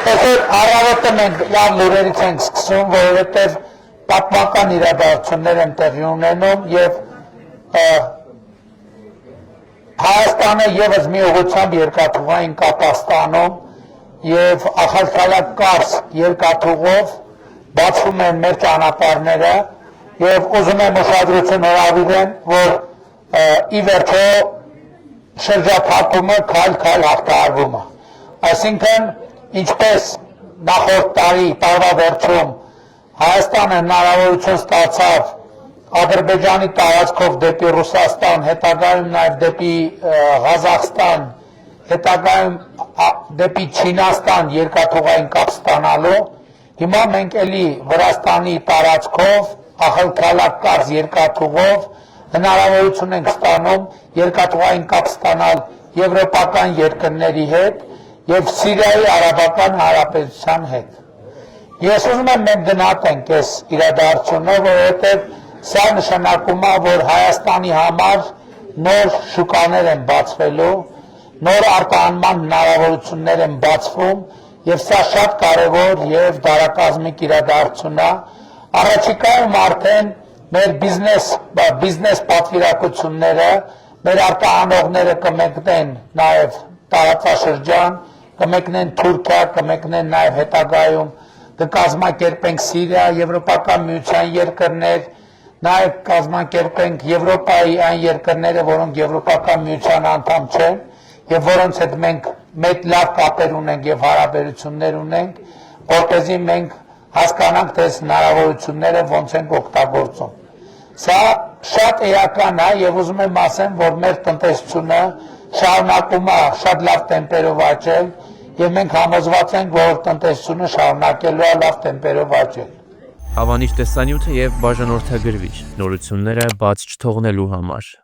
Այսօր առավոտը մենք լավ լուրերից ենք սկսում, որովհետև պատմական իրադարձություններ են տեղի ունենում և Հայաստանը ևս մի ուղղությամբ երկաթուղային կապ է ստանում և Ախալքալակ Կարս երկաթուղով բացվում են մեր ճանապարհները և ուզում եմ ուշադրություն հրավիրեմ, որ ի վերջո շրջափակումը քայլ-քայլ հաղթահարվում է։ Այսինքն, ինչպես նախորդ տարվա վերջում Հայաստանը հնարավորություն ստացավ Ադրբեջանի տարածքով դեպի Ռուսաստան, հետագայում նաև դեպի Ղազախստան, հետագայում դեպի Չինաստան երկաթուղային կապ ստանալու, հիմա մենք էլի Վրաստանի տարածքով Ախալքալակ Կարս երկաթուղով հնարավորություն ենք ստանում երկաթուղային կապ ստանալ եվրոպական երկրների հետ և Սիրիայի Արաբական Հանրապետության հետ։ Ես ուզում եմ մենք գնահատենք այս իրադարձությունը, որովհետև սա նշանակում է, որ Հայաստանի համար նոր շուկաներ են բացվելու, նոր արտահանման հնարավորություններ են բացվում և սա շատ կարևոր և դարակազմիկ իրադարձություն է։ Առաջիկայում արդեն մեր բիզնես պատվիրակությունները, մեր արտահանողները կմեկնեն նաև տարածաշրջան, կմեկնեն Թուրքիա, կմեկնեն նաև հետագայում կկազմակերպենք Սիրիա, Եվրոպական միության երկրներ, նաև կազմակերպենք Եվրոպայի այն երկրները, որոնք Եվրոպական միության անդամ չեն և որոնց հետ մենք մեծ լավ կապեր ունենք և հարաբերություններ ունենք, որպեսզի մենք հասկանանք, թե այս հնարավորությունները ոնց ենք օգտագործում։ Սա շատ էական է և ուզում եմ ասեմ, որ մեր տնտեսությունը շարունակում է շատ լավ տեմպերով աճել և մենք համոզված ենք, որ տնտեսությունը շարունակելու է լավ տեմպերով աճել։ Հավանիչ տեսանյութը և բաժանորդագրվիչ նորությունները բաց չթողնելու համար։